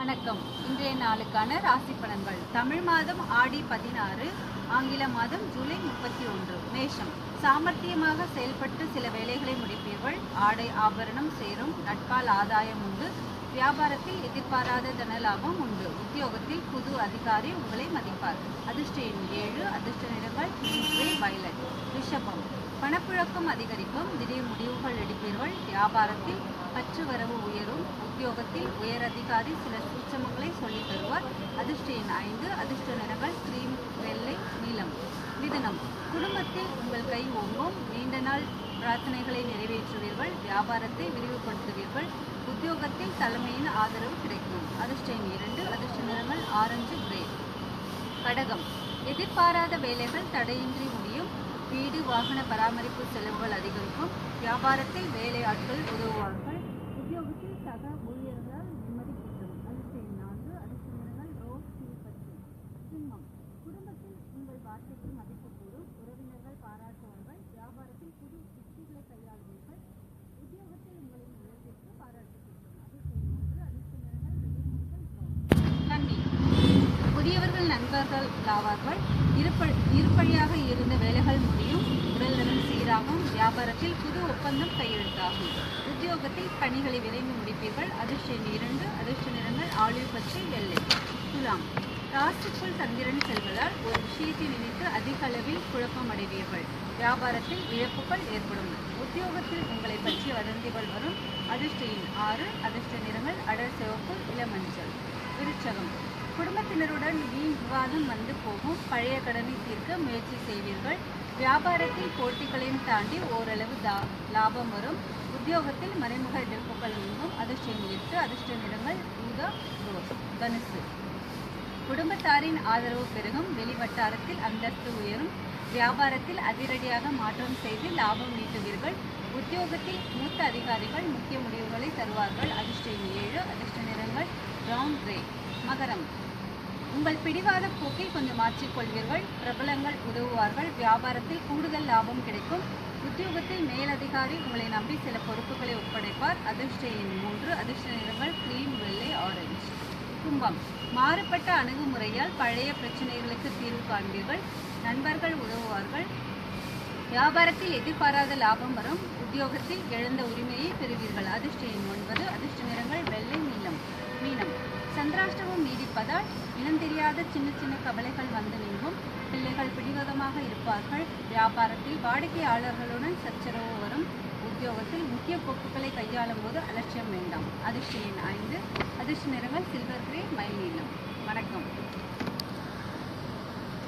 வணக்கம். இன்றைய நாளுக்கான ராசி பலன்கள். தமிழ் மாதம் ஆடி 16, ஆங்கில மாதம் ஜூலை 31. மேஷம். சாமர்த்தியமாக செயல்பட்டு சில வேலைகளை முடிப்பீர்கள். ஆடை ஆபரணம் சேரும். நட்பால் ஆதாயம் உண்டு. வியாபாரத்தில் எதிர்பாராத தன லாபம் உண்டு. உத்தியோகத்தில் புது அதிகாரி உங்களை மதிப்பார். அதிர்ஷ்ட எண் 7. அதிர்ஷ்ட நிறங்கள் கிரே, வயலட். ரிஷபம். பணப்புழக்கம் அதிகரிக்கும். திடீர் முடிவுகள் எடுப்பீர்கள். வியாபாரத்தில் பற்று வரவு உயரும். உத்தியோகத்தில் உயர் அதிகாரி சில சூட்சமங்களை சொல்லித் தருவார். அதிர்ஷ்ட எண் 5. அதிர்ஷ்ட நிறங்கள் கிரீம், வெள்ளை, நீலம். மிதுனம். குடும்பத்தில் உங்கள் கை ஓங்கும். நீண்ட நாள் பிரார்த்தனைகளை நிறைவேற்றுவீர்கள். வியாபாரத்தை விரிவுபடுத்துவீர்கள். உத்தியோகத்தில் தலைமையின் ஆதரவு கிடைக்கும். அதிர்ஷ்ட எண் 2. அதிர்ஷ்ட நிறங்கள் ஆரஞ்சு, கிரே. கடகம். எதிர்பாராத வேலைகள் தடையின்றி முடியும். வீடு வாகன பராமரிப்பு செலவுகள் அதிகரிக்கும். வியாபாரத்தில் வேலையாட்கள் உதவுவார்கள். உத்தியோகத்தில் சக ஊழியர்களால் நிம்மதி கிட்டும். அதிர்ஷ்ட எண் 4. அதிர்ஷ்ட நிறங்கள் ரோஸ், பச்சை. சிம்மம். குடும்பத்தில் உங்கள் வார்த்தைக்கு மதிப்பு கூடும். உறவினர்கள் பாராட்டுவார்கள். வியாபாரத்தில் புது யுக்திகளை கையாளுவீர்கள். உத்தியோகத்தில் உங்களின் உழைப்பிற்கு பாராட்டு கிட்டும். அதிர்ஷ்ட எண் 3. அதிர்ஷ்ட நிறங்கள் வெளி, கன்னி. புதியவர்கள் நண்பர்கள் ஆவார்கள். இருப்பழியாக இருந்த வேலைகள் முடியும். உடல்நலம் சீராகும். வியாபாரத்தில் புது ஒப்பந்தம் கையெழுத்தாகும். உத்தியோகத்தில் பணிகளை விரைந்து முடிப்பீர்கள். அதிர்ஷ்ட எண் 2. அதிர்ஷ்ட நிறங்கள் ஆலிவ் பச்சை, வெள்ளை. துலாம். ராசிக்குள் சந்திரன் செல்வதால் ஒரு விஷயத்தை நினைத்து அதிக அளவில் குழப்பம் அடைவீர்கள். வியாபாரத்தில் இழப்புகள் ஏற்படும். உத்தியோகத்தில் உங்களை பற்றிய வதந்திகள் வரும். அதிர்ஷ்ட எண் 6. அதிர்ஷ்ட நிறங்கள் அடர் சிவப்பு, இளமஞ்சள். விருச்சகம். குடும்பத்தினருடன் வீண் விவாதம் வந்து போகும். பழைய கடனை தீர்க்க முயற்சி செய்வீர்கள். வியாபாரத்தில் போட்டிகளையும் தாண்டி ஓரளவு லாபம் வரும். உத்தியோகத்தில் மறைமுக எதிர்ப்புகள் நீங்கும். அதிர்ஷ்ட எண் 8. அதிர்ஷ்ட நிறங்கள் ஊதா, ரோஸ். தனுசு. குடும்பத்தாரின் ஆதரவு பெருகும். வெளிவட்டாரத்தில் அந்தஸ்து உயரும். வியாபாரத்தில் அதிரடியாக மாற்றம் செய்து லாபம் ஈட்டுவீர்கள். உத்தியோகத்தில் மூத்த அதிகாரிகள் முக்கிய முடிவுகளை தருவார்கள். அதிர்ஷ்ட எண் 7. அதிர்ஷ்ட நிறங்கள் பிரவுன், கிரே. மகரம். உங்கள் பிடிவாத போக்கில் கொஞ்சம் மாற்றிக்கொள்வீர்கள். பிரபலங்கள் உதவுவார்கள். வியாபாரத்தில் கூடுதல் லாபம் கிடைக்கும். உத்தியோகத்தில் மேலதிகாரி உங்களை நம்பி சில பொறுப்புகளை ஒப்படைப்பார். அதிர்ஷ்ட எண் 3. அதிர்ஷ்ட நிறங்கள் கிரீம், வெள்ளை, ஆரஞ்சு. கும்பம். மாறுபட்ட அணுகுமுறையால் பழைய பிரச்சனைகளுக்கு தீர்வு காண்பீர்கள். நண்பர்கள் உதவுவார்கள். வியாபாரத்தில் எதிர்பாராத லாபம் வரும். உத்தியோகத்தில் இழந்த உரிமையை பெறுவீர்கள். அதிர்ஷ்ட எண் 9. அதிர்ஷ்ட நிறங்கள் வெள்ளை, நீலம். மீனம். சந்திராஷ்டமம் நீடிப்பதால் இனந்தெரியாத சின்ன சின்ன கவலைகள் வந்து நீங்கும். பிள்ளைகள் பிடிவாதமாக இருப்பார்கள். வியாபாரத்தில் வாடிக்கையாளர்களுடன் சச்சரவு வரும். உத்தியோகத்தில் முக்கிய பொறுப்புகளை கையாளும் போது அலட்சியம் வேண்டாம். அதிர்ஷ்ட எண் 5. அதிர்ஷ்ட நிறங்கள் சில்வர், கிரே, மயில் நீலம்.